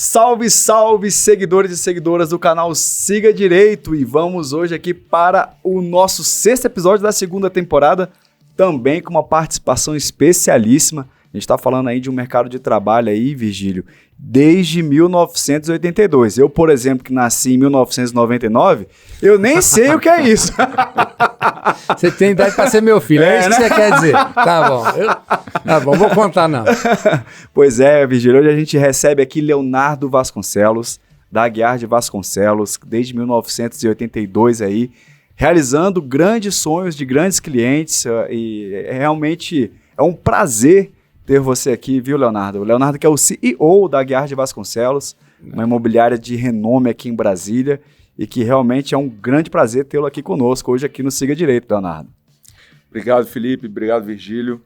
Salve, salve, seguidores e seguidoras do canal Siga Direito, e vamos hoje aqui para o nosso 6º episódio da 2ª temporada, também com uma participação especialíssima. A gente está falando aí de um mercado de trabalho aí, Virgílio, desde 1982. Eu, por exemplo, que nasci em 1999, eu nem sei o que é isso. Você tem idade para ser meu filho, é isso que você quer dizer. Tá bom, tá bom, vou contar não. Pois é, Virgílio, hoje a gente recebe aqui Leonardo Vasconcelos, da Aguiar de Vasconcelos, desde 1982 aí, realizando grandes sonhos de grandes clientes, e realmente é um prazer ter você aqui, viu, Leonardo? O Leonardo que é o CEO da Aguiar de Vasconcelos, uma imobiliária de renome aqui em Brasília, e que realmente é um grande prazer tê-lo aqui conosco, hoje aqui no Siga Direito, Leonardo. Obrigado, Felipe. Obrigado, Virgílio.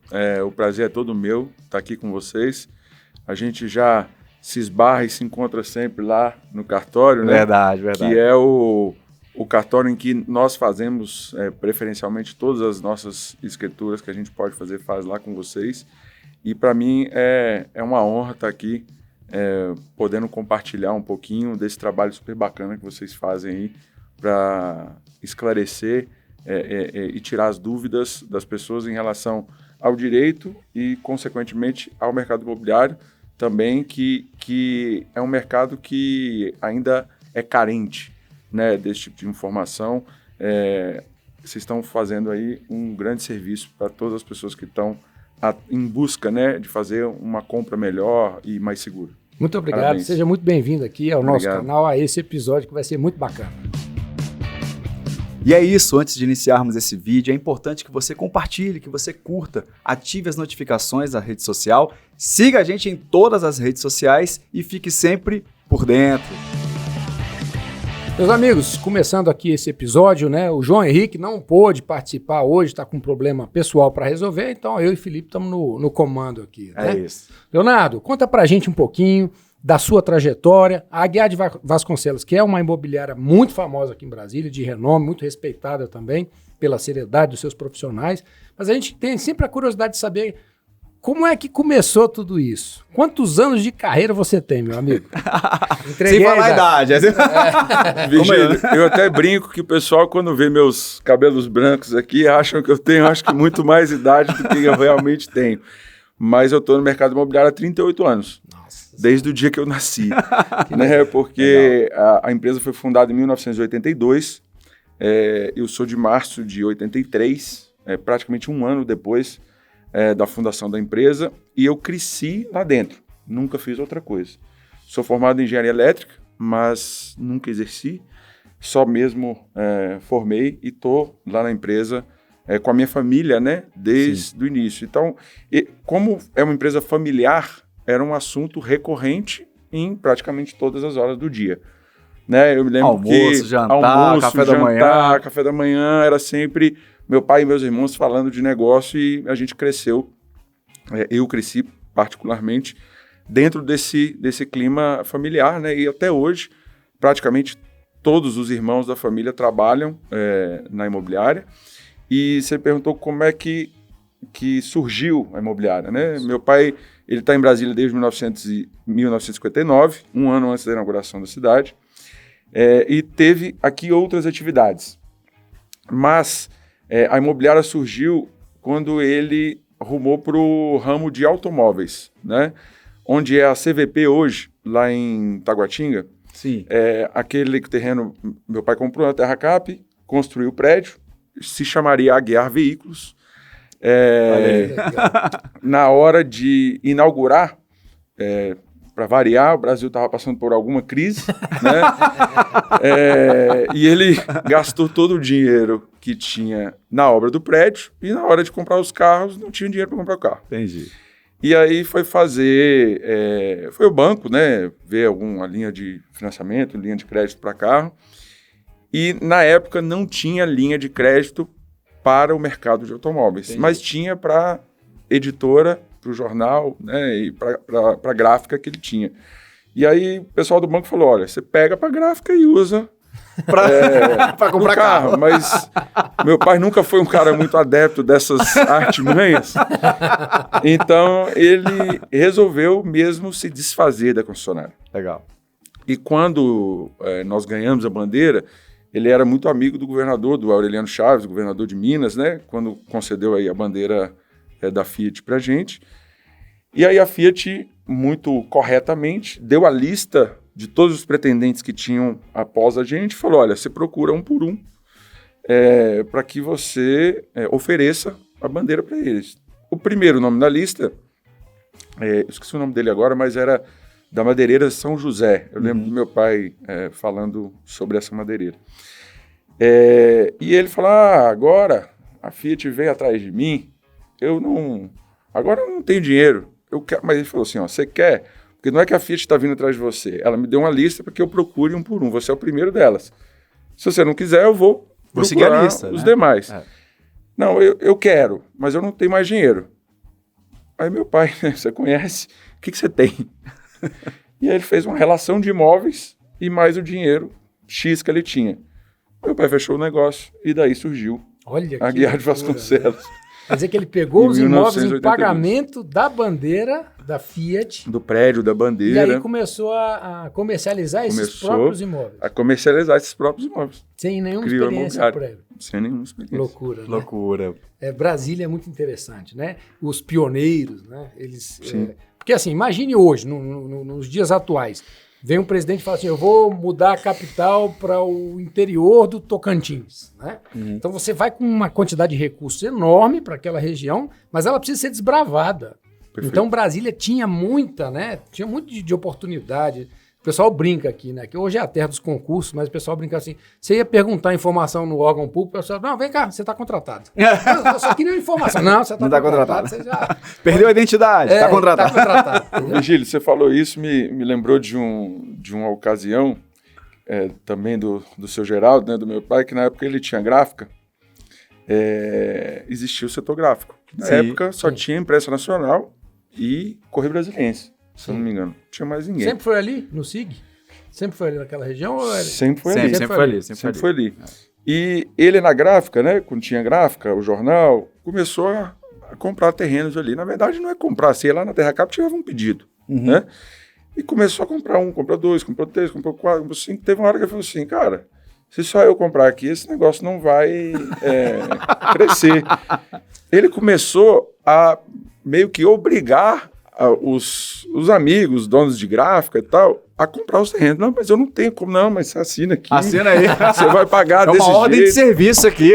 O prazer é todo meu estar aqui com vocês. A gente já se esbarra e se encontra sempre lá no cartório, né? Verdade. Que é o cartório em que nós fazemos, preferencialmente, todas as nossas escrituras que a gente pode fazer, faz lá com vocês. E para mim é uma honra estar aqui, podendo compartilhar um pouquinho desse trabalho super bacana que vocês fazem aí para esclarecer e tirar as dúvidas das pessoas em relação ao direito e, consequentemente, ao mercado imobiliário também, que é um mercado que ainda é carente, né, desse tipo de informação. Vocês estão fazendo aí um grande serviço para todas as pessoas que estão em busca, né, de fazer uma compra melhor e mais segura. Muito obrigado, Parabéns. Seja muito bem-vindo aqui ao nosso canal, a esse episódio que vai ser muito bacana. E é isso, antes de iniciarmos esse vídeo, é importante que você compartilhe, que você curta, ative as notificações da rede social, siga a gente em todas as redes sociais e fique sempre por dentro. Meus amigos, começando aqui esse episódio, né? O João Henrique não pôde participar hoje, está com um problema pessoal para resolver, então eu e Felipe estamos no comando aqui. Né? É isso. Leonardo, conta pra gente um pouquinho da sua trajetória. A Aguiar de Vasconcelos, que é uma imobiliária muito famosa aqui em Brasília, de renome, muito respeitada também pela seriedade dos seus profissionais, mas a gente tem sempre a curiosidade de saber como é que começou tudo isso? Quantos anos de carreira você tem, meu amigo? Sem falar a idade. Virgílio, eu até brinco que o pessoal, quando vê meus cabelos brancos aqui, acham que eu tenho, acho que muito mais idade do que eu realmente tenho. Mas eu estou no mercado imobiliário há 38 anos. Nossa. Desde o dia que eu nasci. Né? Porque a empresa foi fundada em 1982. Eu sou de março de 83, praticamente um ano depois da fundação da empresa, e eu cresci lá dentro, nunca fiz outra coisa. Sou formado em engenharia elétrica, mas nunca exerci, só mesmo formei e estou lá na empresa com a minha família, né, desde o início. Então, como é uma empresa familiar, era um assunto recorrente em praticamente todas as horas do dia. Né? Eu me lembro almoço, jantar, café da manhã, era sempre meu pai e meus irmãos falando de negócio, e a gente cresceu, eu cresci particularmente dentro desse clima familiar, né? E até hoje, praticamente todos os irmãos da família trabalham na imobiliária. E você perguntou como é que surgiu a imobiliária, né? Meu pai, ele está em Brasília desde 1959, um ano antes da inauguração da cidade, e teve aqui outras atividades. Mas a imobiliária surgiu quando ele rumou para o ramo de automóveis, né? Onde é a CVP hoje, lá em Taguatinga. Sim. Aquele terreno, meu pai comprou na Terra Cap, construiu o prédio, se chamaria Aguiar Veículos. Na hora de inaugurar, para variar, o Brasil estava passando por alguma crise, né? E ele gastou todo o dinheiro que tinha na obra do prédio, e na hora de comprar os carros, não tinha dinheiro para comprar o carro. Entendi. E aí foi foi o banco, né, ver alguma linha de financiamento, linha de crédito para carro, e na época não tinha linha de crédito para o mercado de automóveis. Entendi. Mas tinha para editora, para o jornal, né, e para a gráfica que ele tinha. E aí o pessoal do banco falou, olha, você pega para a gráfica e usa Para comprar carro. Mas meu pai nunca foi um cara muito adepto dessas artimanhas. Então, ele resolveu mesmo se desfazer da concessionária. Legal. E quando nós ganhamos a bandeira, ele era muito amigo do governador, do Aureliano Chaves, governador de Minas, né? Quando concedeu aí a bandeira da Fiat para a gente. E aí a Fiat, muito corretamente, deu a lista de todos os pretendentes que tinham após a gente, falou, olha, você procura um por um para que você ofereça a bandeira para eles. O primeiro nome da lista, esqueci o nome dele agora, mas era da madeireira São José. Eu lembro do meu pai falando sobre essa madeireira. E ele falou, agora a Fiat veio atrás de mim, agora eu não tenho dinheiro, eu quero. Mas ele falou assim, você quer? Porque não é que a Fiat está vindo atrás de você, ela me deu uma lista para que eu procure um por um, você é o primeiro delas. Se você não quiser, eu vou seguir a lista, os demais. É. Não, eu quero, mas eu não tenho mais dinheiro. Aí meu pai, você conhece, o que você tem? E aí ele fez uma relação de imóveis e mais o dinheiro X que ele tinha. Meu pai fechou o negócio e daí surgiu a Aguiar de Vasconcelos. Né? Quer dizer que ele pegou os imóveis em 1982. pagamento da bandeira da Fiat. Do prédio, da bandeira. E aí começou a comercializar esses próprios imóveis. A comercializar esses próprios imóveis. Sem nenhuma Criou experiência prévia. Sem nenhuma experiência. Loucura, né? Loucura. Brasília é muito interessante, né? Os pioneiros, né? Eles, porque assim, imagine hoje, nos dias atuais, vem um presidente e fala assim, eu vou mudar a capital para o interior do Tocantins, né? Então você vai com uma quantidade de recursos enorme para aquela região, mas ela precisa ser desbravada. Perfeito. Então Brasília tinha muita, né? Tinha muito de oportunidade. O pessoal brinca aqui, né? Que hoje é a terra dos concursos, mas o pessoal brinca assim. Você ia perguntar informação no órgão público, o pessoal, não, vem cá, você está contratado. Eu só queria informação. Não, você está contratado. Você já... Perdeu a identidade, está contratado. Tá contratado. Virgílio, você falou isso, me lembrou de uma ocasião, também do seu Geraldo, né, do meu pai, que na época ele tinha gráfica, existia o setor gráfico. Na época só tinha Imprensa Nacional e Correio Brasiliense. Se eu não me engano, não tinha mais ninguém. Sempre foi ali, no SIG? Sempre foi ali naquela região? Ou era... Sempre foi ali. Sempre foi ali. E ele na gráfica, né, quando tinha gráfica, o jornal, começou a comprar terrenos ali. Na verdade, não é comprar, você ia lá na Terra Cap, tirava um pedido, né? E começou a comprar comprou dois, comprou três, comprou quatro, comprou cinco. Teve uma hora que ele falou assim, cara, se só eu comprar aqui, esse negócio não vai crescer. Ele começou a meio que obrigar os amigos, donos de gráfica e tal, a comprar os terrenos. Não, mas eu não tenho como. Não, mas você assina aqui. Assina aí. Você vai pagar desse jeito. É uma ordem de serviço aqui.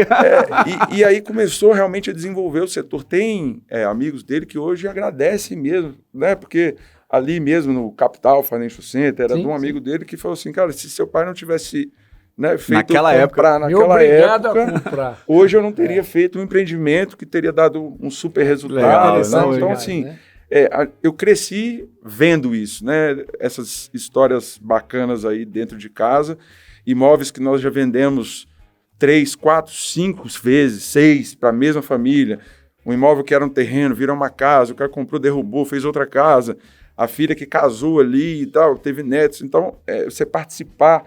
E aí começou realmente a desenvolver o setor. Tem amigos dele que hoje agradecem mesmo, né? Porque ali mesmo no Capital Financial Center, era de um amigo dele que falou assim, cara, se seu pai não tivesse... Né, feito naquela época, a comprar. Hoje eu não teria feito um empreendimento que teria dado um super resultado. Então, assim, né? Eu cresci vendo isso, né? Essas histórias bacanas aí dentro de casa, imóveis que nós já vendemos 3, 4, 5 vezes, 6 para a mesma família. Um imóvel que era um terreno, virou uma casa, o cara comprou, derrubou, fez outra casa. A filha que casou ali e tal, teve netos. Então, você participar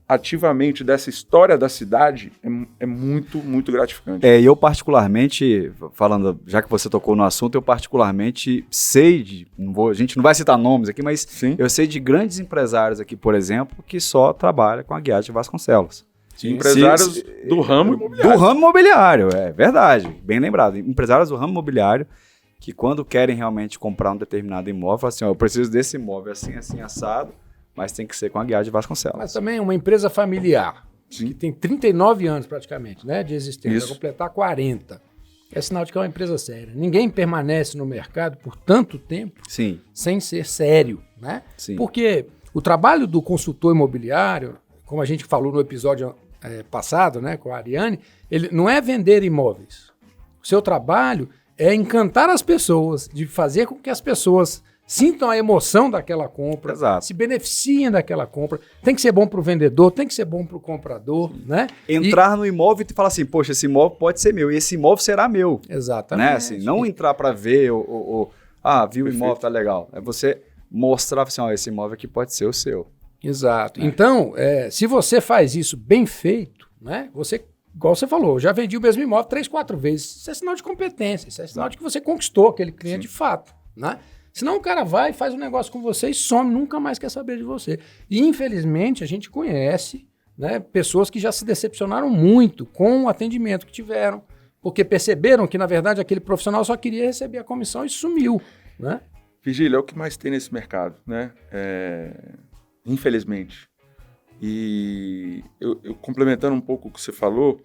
ativamente dessa história da cidade é muito, muito gratificante. E eu particularmente, falando, já que você tocou no assunto, eu particularmente sei a gente não vai citar nomes aqui, mas eu sei de grandes empresários aqui, por exemplo, que só trabalham com a Aguiar de Vasconcelos. Sim, empresários do ramo imobiliário. Do ramo imobiliário, é verdade, bem lembrado. Empresários do ramo imobiliário que quando querem realmente comprar um determinado imóvel, falam assim, eu preciso desse imóvel assim, assim, assado, mas tem que ser com a Aguiar de Vasconcelos. Mas também uma empresa familiar, que tem 39 anos praticamente, né, de existência, vai completar 40. É sinal de que é uma empresa séria. Ninguém permanece no mercado por tanto tempo sem ser sério, né? Porque o trabalho do consultor imobiliário, como a gente falou no episódio passado, né, com a Ariane, ele não é vender imóveis. O seu trabalho é encantar as pessoas, de fazer com que as pessoas sintam a emoção daquela compra, se beneficiem daquela compra. Tem que ser bom para o vendedor, tem que ser bom para o comprador, né? Entrar no imóvel e falar assim, poxa, esse imóvel pode ser meu, e esse imóvel será meu. Exatamente. Né? Assim, não entrar para ver, viu o imóvel, tá legal. É você mostrar assim, esse imóvel aqui pode ser o seu. Exato. Então, se você faz isso bem feito, né? Você, igual você falou, já vendi o mesmo imóvel 3, 4 vezes. Isso é sinal de competência, isso é sinal de que você conquistou aquele cliente de fato, né? Senão o cara vai, faz um negócio com você e some, nunca mais quer saber de você. E infelizmente a gente conhece, né, pessoas que já se decepcionaram muito com o atendimento que tiveram, porque perceberam que na verdade aquele profissional só queria receber a comissão e sumiu, né? Virgílio, é o que mais tem nesse mercado, né? Infelizmente. E eu complementando um pouco o que você falou,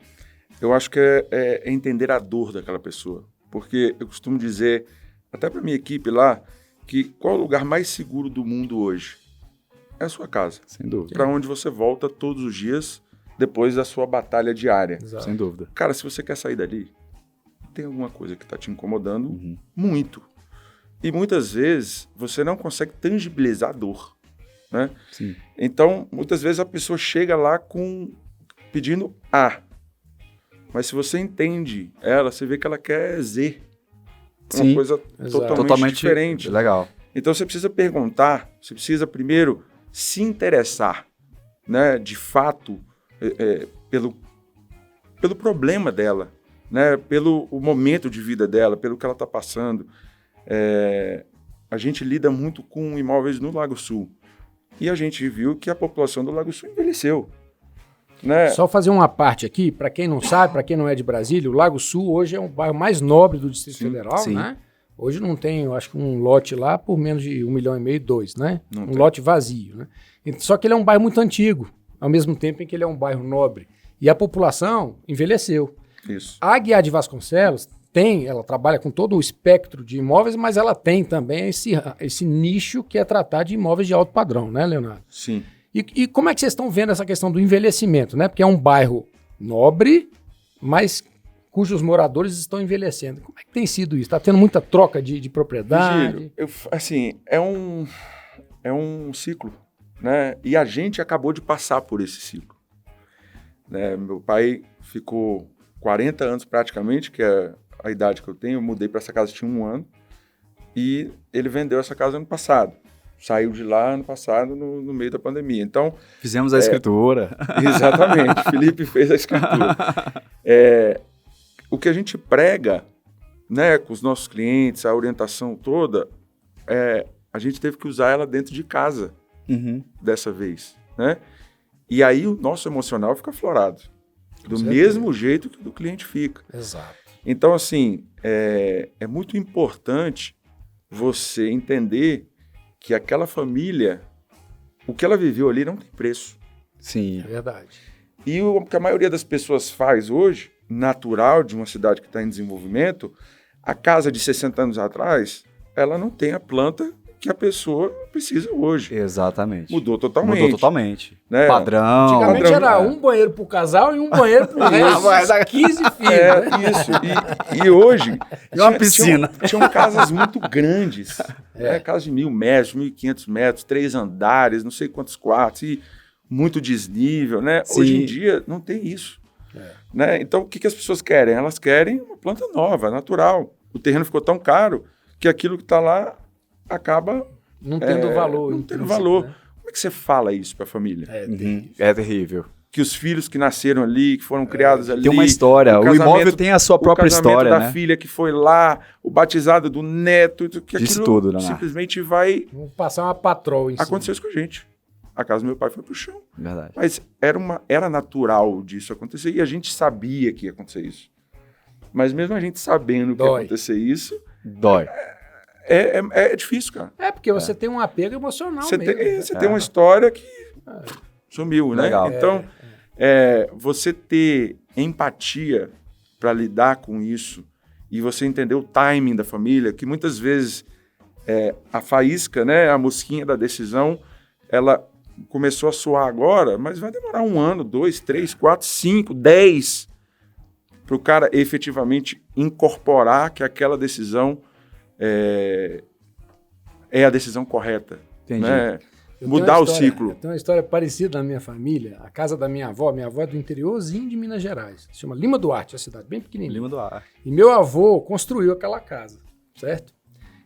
eu acho que é entender a dor daquela pessoa. Porque eu costumo dizer, até para minha equipe lá, que qual é o lugar mais seguro do mundo hoje? É a sua casa. Sem dúvida. Para onde você volta todos os dias depois da sua batalha diária. Exato. Sem dúvida. Cara, se você quer sair dali, tem alguma coisa que está te incomodando muito. E muitas vezes você não consegue tangibilizar a dor, né? Sim. Então, muitas vezes a pessoa chega lá pedindo A. Mas se você entende ela, você vê que ela quer Z. Uma Sim, coisa exato. totalmente diferente. Legal. Então você precisa perguntar, você precisa primeiro se interessar, né, de fato, pelo problema dela, né, pelo o momento de vida dela, pelo que ela está passando. A gente lida muito com imóveis no Lago Sul e a gente viu que a população do Lago Sul envelheceu. Né? Só fazer uma parte aqui, para quem não sabe, para quem não é de Brasília, o Lago Sul hoje é o bairro mais nobre do Distrito Federal, sim. né? Hoje não tem, eu acho que um lote lá por menos de 1,5 milhão, 2, né? Não um tem. lote vazio, né? Só que ele é um bairro muito antigo, ao mesmo tempo em que ele é um bairro nobre. E a população envelheceu. Isso. A Aguiar de Vasconcelos ela trabalha com todo o espectro de imóveis, mas ela tem também esse nicho que é tratar de imóveis de alto padrão, né, Leonardo? Sim. E como é que vocês estão vendo essa questão do envelhecimento, né? Porque é um bairro nobre, mas cujos moradores estão envelhecendo. Como é que tem sido isso? Está tendo muita troca de propriedade? Virgílio, é um ciclo, né? E a gente acabou de passar por esse ciclo. Né? Meu pai ficou 40 anos praticamente, que é a idade que eu tenho. Eu mudei para essa casa, tinha 1 ano. E ele vendeu essa casa ano passado. Saiu de lá ano passado, no meio da pandemia. Então, Fizemos a escritura. exatamente. Felipe fez a escritura. O que a gente prega, né, com os nossos clientes, a orientação toda, a gente teve que usar ela dentro de casa dessa vez, né? E aí o nosso emocional fica aflorado. Do mesmo jeito que o do cliente fica. Exato. Então, assim, é muito importante você entender que aquela família, o que ela viveu ali não tem preço. Sim. É verdade. E o que a maioria das pessoas faz hoje, natural de uma cidade que está em desenvolvimento, a casa de 60 anos atrás, ela não tem a planta que a pessoa precisa hoje. Exatamente. Mudou totalmente. Mudou totalmente. Né? Padrão. Antigamente era um banheiro pro casal e um banheiro pro resto. 15 filhos. Né? Isso. E hoje... E uma piscina. Tinham casas muito grandes. Casas de 1.000 metros, 1.500 metros, 3 andares, não sei quantos quartos, e muito desnível, né? Sim. Hoje em dia não tem isso. Né? Então, o que as pessoas querem? Elas querem uma planta nova, natural. O terreno ficou tão caro que aquilo que está lá acaba... Não tendo valor. Não tendo valor. Né? Como é que você fala isso para a família? É terrível. Que os filhos que nasceram ali, que foram criados ali... Tem uma história. O imóvel tem a sua própria história, da né? filha que foi lá, o batizado do neto, que Disso aquilo tudo, né? simplesmente vai... Vamos passar uma patroa em cima. Aconteceu isso com a gente. A casa do meu pai foi pro chão. Verdade. Mas era natural disso acontecer e a gente sabia que ia acontecer isso. Mas mesmo a gente sabendo que ia acontecer isso... Dói. É difícil, cara. Porque você tem um apego emocional Você mesmo. tem uma história que sumiu, né? Legal. Então, você ter empatia para lidar com isso e você entender o timing da família, que muitas vezes a faísca, né, a mosquinha da decisão, ela começou a soar agora, mas vai demorar 1 ano, 2, 3, 4, 5, 10 para o cara efetivamente incorporar que aquela decisão é a decisão correta. Entendi. Né? Mudar o ciclo. Eu tenho uma história parecida na minha família. A casa da minha avó é do interiorzinho de Minas Gerais. Se chama Lima Duarte, a cidade bem pequenininha. Lima do Ar. E meu avô construiu aquela casa, certo?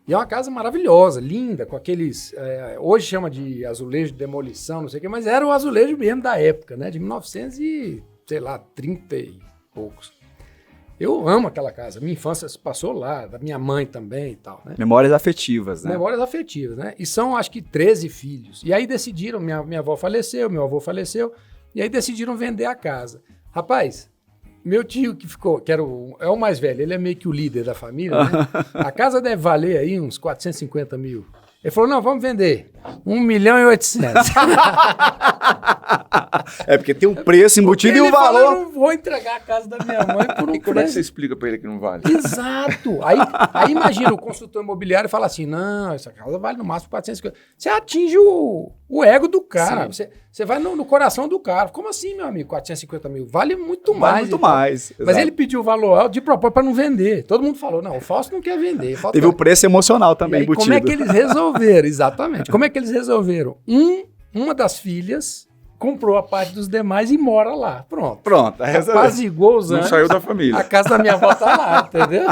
E é uma casa maravilhosa, linda, com aqueles... hoje chama de azulejo de demolição, não sei o quê, mas era o azulejo mesmo da época, né? De 1930 e poucos. Eu amo aquela casa. Minha infância se passou lá, da minha mãe também e tal, né? Memórias afetivas, né? Memórias afetivas, né? E são, acho que, 13 filhos. E aí decidiram, minha avó faleceu, meu avô faleceu, e aí decidiram vender a casa. Rapaz... Meu tio que ficou, que é o mais velho, ele é meio que o líder da família, né? A casa deve valer aí uns 450 mil. Ele falou, não, vamos vender. 1.800.000. É porque tem um preço embutido e um valor. Falou, eu não vou entregar a casa da minha mãe por um E como é que você explica para ele que não vale? Exato. Aí imagina o consultor imobiliário fala assim, não, essa casa vale no máximo 450. Você atinge o ego do cara. Você vai no coração do cara. Como assim, meu amigo? 450 mil? Vale muito mais. Vale muito mais. Mas ele pediu o valor alto de propósito para não vender. Todo mundo falou, não, o Fausto não quer vender. Teve o preço emocional também embutido. Como é que eles resolveram? Exatamente. Como é que eles resolveram? Uma das filhas comprou a parte dos demais e mora lá. Pronto. Apazigou os não anos. saiu da família. A casa da minha avó tá lá, entendeu?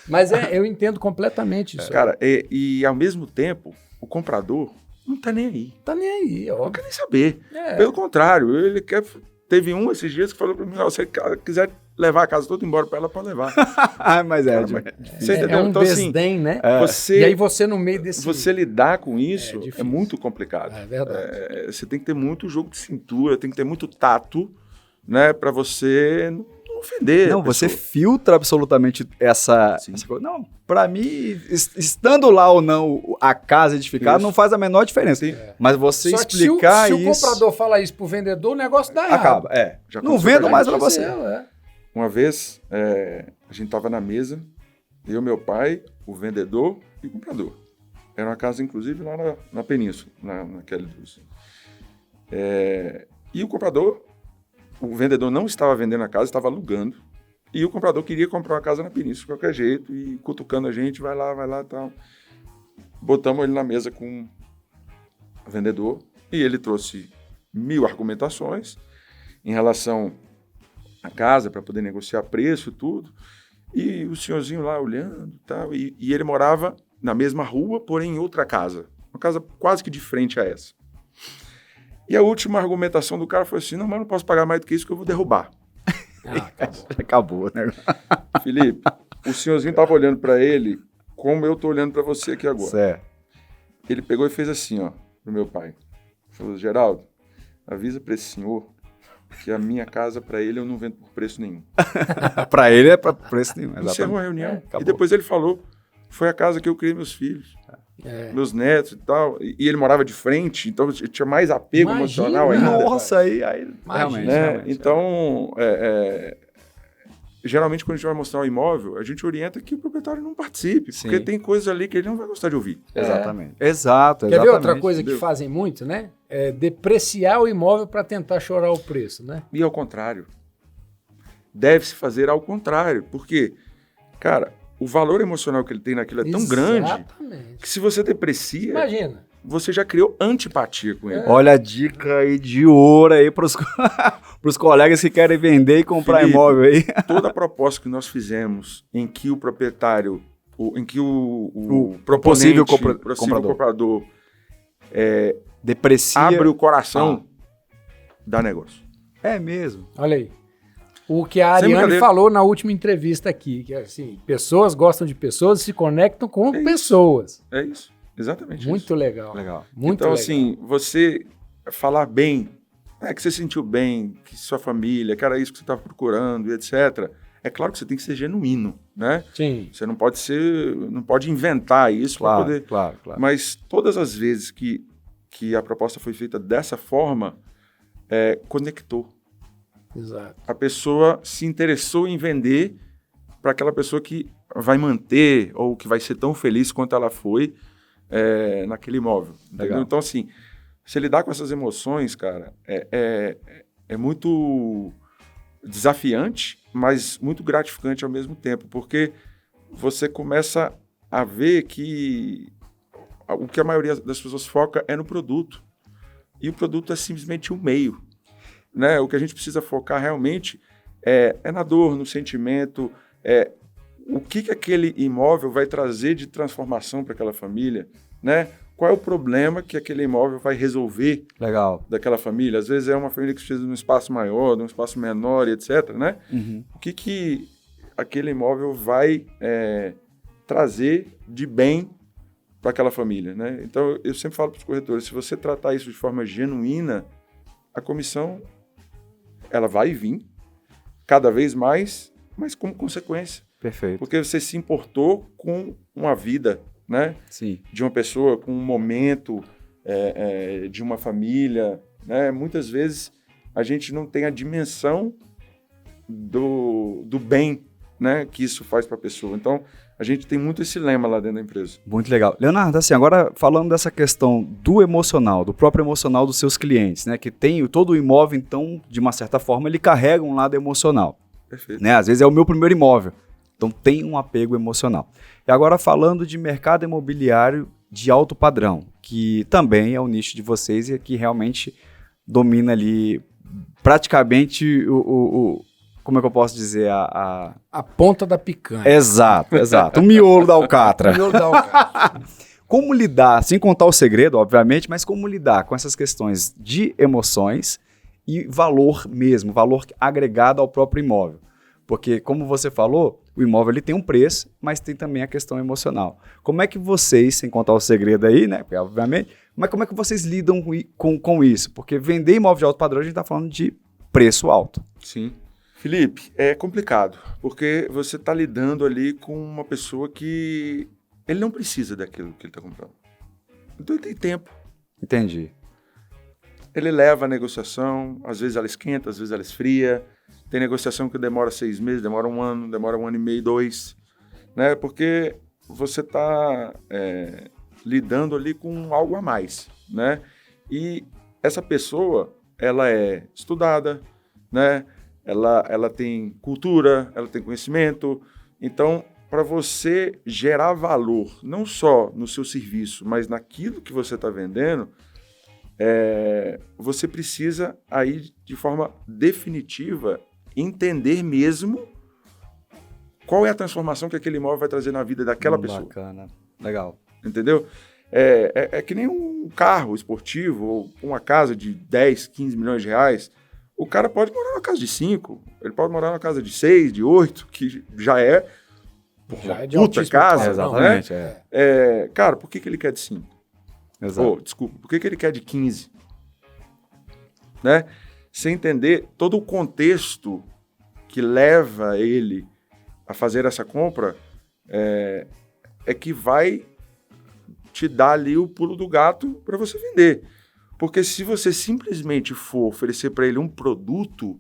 Mas eu entendo completamente isso. Cara, e ao mesmo tempo, o comprador não tá nem aí. Tá nem aí, ó. Não quer nem saber. Pelo contrário, ele quer... Teve um esses dias que falou pra mim, se você quiser levar a casa toda embora pra ela, pode levar. Mas você entendeu? É um então, desdém, né? E aí você no meio desse... Você lidar com isso é muito complicado. É verdade. Você tem que ter muito jogo de cintura, tem que ter muito tato, né? Pra você não ofender. Não, você filtra absolutamente essa coisa. Não, pra mim, estando lá ou não a casa edificada, não faz a menor diferença. Mas você Só explicar se isso... Se o comprador fala isso pro vendedor, o negócio dá errado. Acaba, não vendo mais pra você. Uma vez, a gente tava na mesa, eu, meu pai, o vendedor e o comprador. Era uma casa, inclusive, lá na Península, naquela indústria. E o comprador... O vendedor não estava vendendo a casa, estava alugando. E o comprador queria comprar uma casa na Península de qualquer jeito. E cutucando a gente, vai lá e tal. Botamos ele na mesa com o vendedor. E ele trouxe 1000 argumentações em relação à casa, para poder negociar preço e tudo. E o senhorzinho lá olhando e tal. E ele morava na mesma rua, porém em outra casa. Uma casa quase que de frente a essa. E a última argumentação do cara foi assim, não, mas não posso pagar mais do que isso que eu vou derrubar. Acabou, né? Felipe, o senhorzinho estava olhando para ele como eu tô olhando para você aqui agora. Certo. Ele pegou e fez assim, ó, pro meu pai. Falou, Geraldo, avisa para esse senhor que a minha casa, para ele, eu não vendo por preço nenhum. Para ele é para preço nenhum, exatamente. Encerrou a reunião. E depois ele falou, foi a casa que eu criei meus filhos. Meus netos e tal, e ele morava de frente, então tinha mais apego emocional ainda. Nossa, aí realmente. Então, geralmente quando a gente vai mostrar um imóvel, a gente orienta que o proprietário não participe, porque tem coisas ali que ele não vai gostar de ouvir. Exatamente. Exato. Quer ver outra coisa que fazem muito, né? É depreciar o imóvel para tentar chorar o preço, né? E ao contrário. Deve-se fazer ao contrário, porque, cara, o valor emocional que ele tem naquilo é tão grande que se você deprecia, imagina, você já criou antipatia com ele. Olha a dica aí de ouro aí pros colegas que querem vender e comprar Felipe, imóvel aí. Toda a proposta que nós fizemos em que o proprietário, em que o possível comprador deprecia, abre o coração, dá negócio. É mesmo. Olha aí. O que a Ariane falou na última entrevista aqui, que assim, pessoas gostam de pessoas e se conectam com pessoas. É isso, exatamente. Muito legal. Muito então, legal. assim, você falar bem, que você sentiu bem, que sua família, que era isso que você estava procurando, e etc. É claro que você tem que ser genuíno, né? Sim. Você não pode inventar isso para poder... Claro. Mas todas as vezes que a proposta foi feita dessa forma, conectou. Exato. A pessoa se interessou em vender para aquela pessoa que vai manter ou que vai ser tão feliz quanto ela foi naquele imóvel. Então, assim, se lidar com essas emoções, cara, é muito desafiante, mas muito gratificante ao mesmo tempo, porque você começa a ver que o que a maioria das pessoas foca é no produto. E o produto é simplesmente um meio. Né? O que a gente precisa focar realmente é na dor, no sentimento, o que aquele imóvel vai trazer de transformação para aquela família, né? Qual é o problema que aquele imóvel vai resolver daquela família? Às vezes é uma família que precisa de um espaço maior, de um espaço menor, e etc, né? O que aquele imóvel vai trazer de bem para aquela família, né? Então, eu sempre falo para os corretores, se você tratar isso de forma genuína, a comissão, ela vai vir cada vez mais, mas como consequência. Perfeito. Porque você se importou com uma vida, né? Sim. De uma pessoa, com um momento de uma família, né? Muitas vezes a gente não tem a dimensão do bem, né? Que isso faz para a pessoa. Então, a gente tem muito esse lema lá dentro da empresa. Muito legal. Leonardo, assim, agora falando dessa questão do emocional, do próprio emocional dos seus clientes, né? Que tem todo o imóvel, então, de uma certa forma, ele carrega um lado emocional. Perfeito. Né? Às vezes é o meu primeiro imóvel. Então tem um apego emocional. E agora falando de mercado imobiliário de alto padrão, que também é o nicho de vocês e que realmente domina ali praticamente como é que eu posso dizer? A ponta da picanha. Exato. O miolo da alcatra. O miolo da alcatra. Como lidar, sem contar o segredo, obviamente, mas como lidar com essas questões de emoções e valor mesmo, valor agregado ao próprio imóvel? Porque, como você falou, o imóvel ele tem um preço, mas tem também a questão emocional. Como é que vocês, sem contar o segredo aí, né, obviamente, mas como é que vocês lidam com isso? Porque vender imóvel de alto padrão, a gente está falando de preço alto. Sim. Felipe, é complicado, porque você está lidando ali com uma pessoa que ele não precisa daquilo que ele está comprando. Então ele tem tempo. Entendi. Ele leva a negociação, às vezes ela esquenta, às vezes ela esfria. Tem negociação que demora 6 meses, demora 1 ano, demora 1 ano e meio, 2, né? Porque você está lidando ali com algo a mais, né? E essa pessoa, ela é estudada, né? Ela tem cultura, ela tem conhecimento. Então, para você gerar valor, não só no seu serviço, mas naquilo que você está vendendo, você precisa aí, de forma definitiva, entender mesmo qual é a transformação que aquele imóvel vai trazer na vida daquela pessoa. Bacana, legal. Entendeu? É que nem um carro esportivo ou uma casa de 10, 15 milhões de reais. O cara pode morar numa casa de 5, ele pode morar numa casa de 6, de 8, que já é uma puta casa. Exatamente. Né? Cara, por que ele quer de 5? Exato. Desculpa, por que ele quer de 15? Né? Você entender todo o contexto que leva ele a fazer essa compra é que vai te dar ali o pulo do gato para você vender. Porque se você simplesmente for oferecer para ele um produto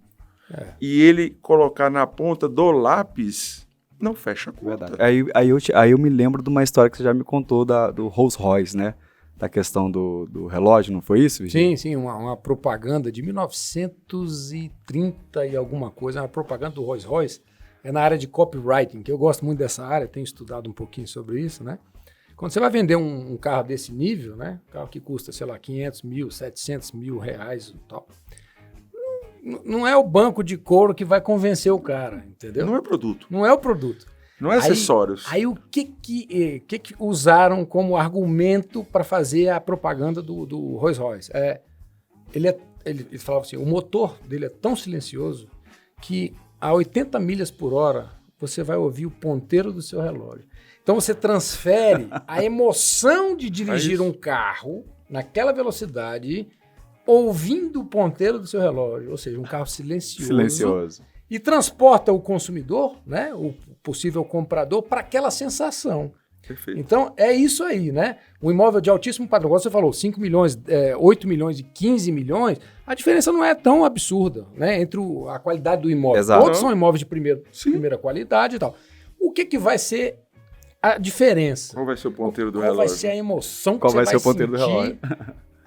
e ele colocar na ponta do lápis, não fecha a conta. Verdade. Aí eu me lembro de uma história que você já me contou do Rolls Royce, né? Da questão do relógio, não foi isso, Virgínia? Sim, uma propaganda de 1930 e alguma coisa, uma propaganda do Rolls Royce, na área de copywriting, que eu gosto muito dessa área, tenho estudado um pouquinho sobre isso, né? Quando você vai vender um carro desse nível, né? Um carro que custa, sei lá, 500 mil, 700 mil reais e tal, não é o banco de couro que vai convencer o cara, entendeu? Não é produto. Não é o produto. Não é acessórios. Aí o que usaram como argumento para fazer a propaganda do Rolls Royce? Ele falava assim, o motor dele é tão silencioso que a 80 milhas por hora você vai ouvir o ponteiro do seu relógio. Então você transfere a emoção de dirigir um carro naquela velocidade ouvindo o ponteiro do seu relógio, ou seja, um carro silencioso. E transporta o consumidor, né, o possível comprador, para aquela sensação. Perfeito. Então, é isso aí, né? Um imóvel de altíssimo padrão, como você falou, 5 milhões, 8 milhões e 15 milhões, a diferença não é tão absurda, né? Entre a qualidade do imóvel. Exato. Todos são imóveis de primeira qualidade e tal. O que vai ser a diferença? Qual vai ser o ponteiro do relógio? Qual vai ser a emoção que Qual você vai vai ser o ponteiro do sentir relógio?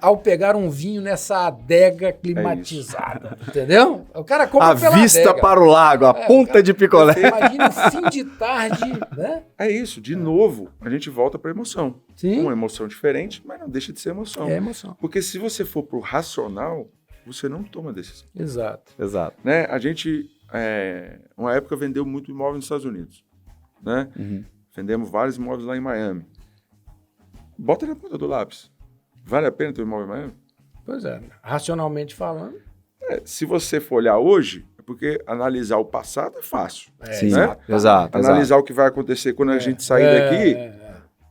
ao pegar um vinho nessa adega climatizada, entendeu? O cara compra a pela vista adega. para o lago, a ponta de picolé. Imagina o fim de tarde, né? É isso, de novo, a gente volta para a emoção. Sim. Uma emoção diferente, mas não deixa de ser emoção. É emoção. Porque se você for pro racional, você não toma decisão. Exato. Exato. Né? A gente, uma época, vendeu muito imóvel nos Estados Unidos. né? Vendemos vários imóveis lá em Miami. Bota na ponta do lápis. Vale a pena ter um imóvel em Miami? Pois é, racionalmente falando. Se você for olhar hoje, é porque analisar o passado é fácil. Sim, né? exato. Analisar o que vai acontecer quando a gente sair daqui,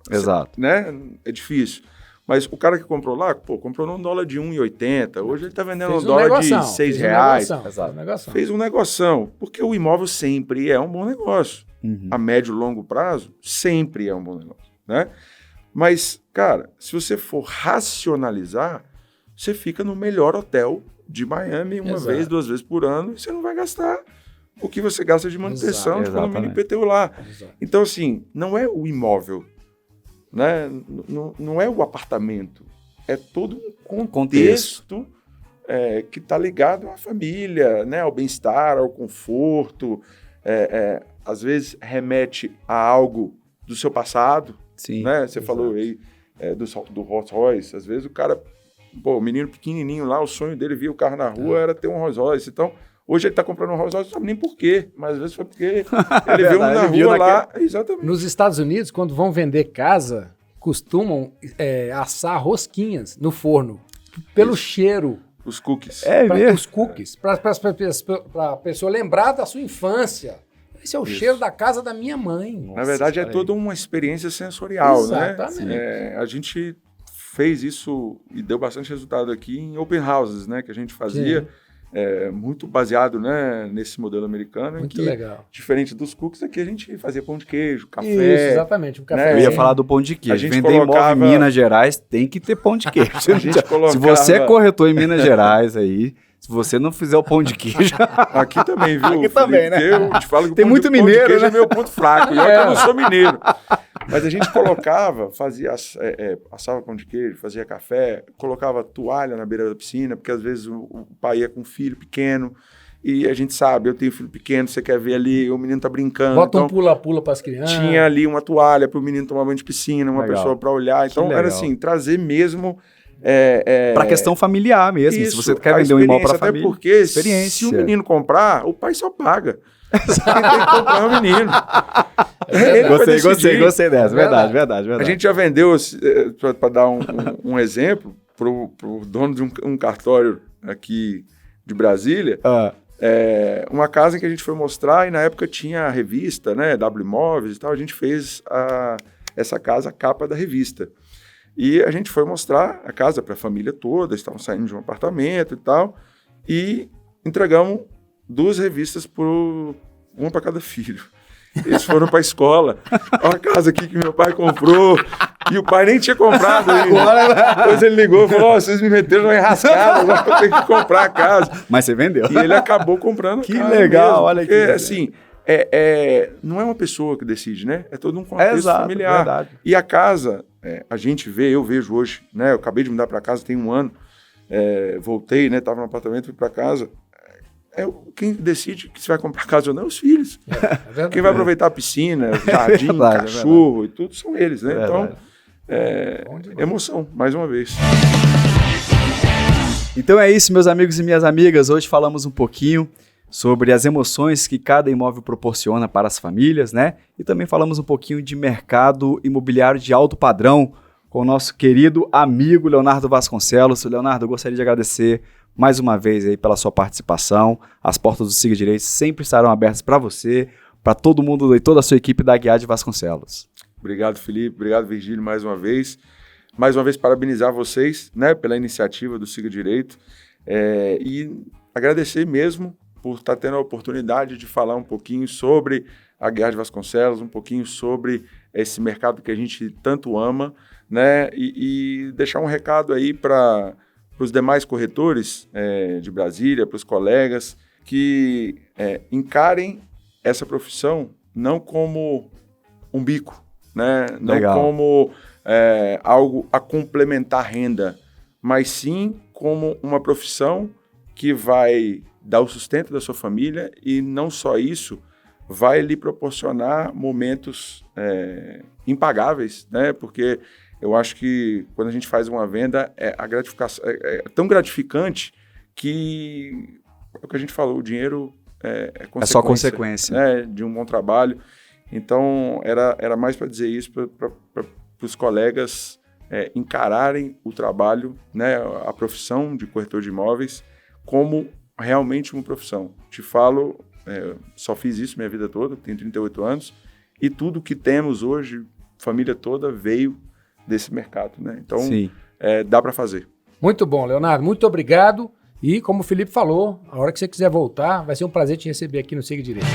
Exato. né? É difícil. Mas o cara que comprou lá, comprou num dólar de 1,80. Hoje ele está vendendo um dólar de R$6. Exato. Fez um negoção. Porque o imóvel sempre é um bom negócio. A médio e longo prazo, sempre é um bom negócio, né? Mas, cara, se você for racionalizar, você fica no melhor hotel de Miami uma vez, 2 vezes por ano, e você não vai gastar o que você gasta de manutenção, de condomínio IPTU lá. Então, assim, não é o imóvel, né? Não é o apartamento, é todo um contexto que está ligado à família, né? Ao bem-estar, ao conforto, às vezes remete a algo do seu passado. Sim, né? Você falou aí do Rolls Royce, às vezes o cara, o menino pequenininho lá, o sonho dele, via o carro na rua, era ter um Rolls Royce. Então, hoje ele está comprando um Rolls Royce, não sabe nem por quê, mas às vezes foi porque ele viu um na rua lá. Exatamente. Nos Estados Unidos, quando vão vender casa, costumam assar rosquinhas no forno, pelo cheiro. Os cookies. Os cookies, para a pessoa lembrar da sua infância. Esse é o cheiro da casa da minha mãe. Nossa, na verdade, é toda uma experiência sensorial, exatamente, né? A gente fez isso e deu bastante resultado aqui em open houses, né? Que a gente fazia, muito baseado, né, nesse modelo americano. Muito legal. Diferente dos cookies, aqui a gente fazia pão de queijo, café. Isso, exatamente. Um café. Eu ia falar do pão de queijo. A gente Vender imóvel em Minas Gerais tem que ter pão de queijo. Se você é corretor em Minas Gerais aí... Se você não fizer o pão de queijo... Aqui também, viu? Aqui também, né? Eu te falo que tem muito mineiro, pão de queijo né? é meu ponto fraco. E olha que eu não sou mineiro. Mas a gente colocava, assava pão de queijo, fazia café, colocava toalha na beira da piscina, porque às vezes o pai ia com um filho pequeno, e a gente sabe, eu tenho filho pequeno, você quer ver ali, o menino tá brincando. Bota um pula-pula para as crianças. Tinha ali uma toalha para o menino tomar banho de piscina, uma pessoa para olhar. Então era assim, trazer mesmo... para questão familiar mesmo, isso, se você quer vender um imóvel para a família. Até porque se o menino comprar, o pai só paga. Quem tem que comprar é o menino. Gostei dessa, verdade. A gente já vendeu, para dar um exemplo, para o dono de um cartório aqui de Brasília, uma casa em que a gente foi mostrar e na época tinha a revista, né, W Imóveis e tal, a gente fez essa casa, a capa da revista. E a gente foi mostrar a casa para a família toda, estavam saindo de um apartamento e tal, e entregamos 2 revistas, uma para cada filho. Eles foram para a escola. Olha a casa aqui que meu pai comprou, e o pai nem tinha comprado ainda. Depois ele ligou e falou, vocês me meteram numa enrascada, agora eu tenho que comprar a casa. Mas você vendeu. E ele acabou comprando a casa. Que legal, mesmo, olha porque, aqui. Assim, não é uma pessoa que decide, né? É todo um contexto familiar. Verdade. E a casa... a gente eu vejo hoje, né? Eu acabei de mudar para casa tem 1 ano, voltei, né? Tava no apartamento, fui para casa. Quem decide que você vai comprar casa ou não é os filhos. Quem vai aproveitar a piscina, o jardim, o cachorro e tudo são eles, né? Então, emoção, mais uma vez. Então é isso, meus amigos e minhas amigas. Hoje falamos um pouquinho sobre as emoções que cada imóvel proporciona para as famílias, né? E também falamos um pouquinho de mercado imobiliário de alto padrão com o nosso querido amigo Leonardo Vasconcelos. Leonardo, eu gostaria de agradecer mais uma vez aí pela sua participação. As portas do Siga Direito sempre estarão abertas para você, para todo mundo e toda a sua equipe da Aguiar de Vasconcelos. Obrigado, Felipe. Obrigado, Virgílio, mais uma vez. Mais uma vez, parabenizar vocês, né, pela iniciativa do Siga Direito e agradecer mesmo por estar tendo a oportunidade de falar um pouquinho sobre a Aguiar de Vasconcelos, um pouquinho sobre esse mercado que a gente tanto ama, né? E deixar um recado aí para os demais corretores de Brasília, para os colegas, que encarem essa profissão não como um bico, né? Não como algo a complementar renda, mas sim como uma profissão que vai dar o sustento da sua família e não só isso, vai lhe proporcionar momentos impagáveis, né? Porque eu acho que quando a gente faz uma venda, a gratificação é tão gratificante que é o que a gente falou, o dinheiro é só consequência, né, de um bom trabalho. Então, era mais para dizer isso para os colegas encararem o trabalho, né, a profissão de corretor de imóveis como realmente uma profissão. Te falo, só fiz isso minha vida toda, tenho 38 anos, e tudo que temos hoje, família toda, veio desse mercado, né? Então, dá para fazer. Muito bom, Leonardo, muito obrigado. E como o Felipe falou, a hora que você quiser voltar, vai ser um prazer te receber aqui no Siga Direito.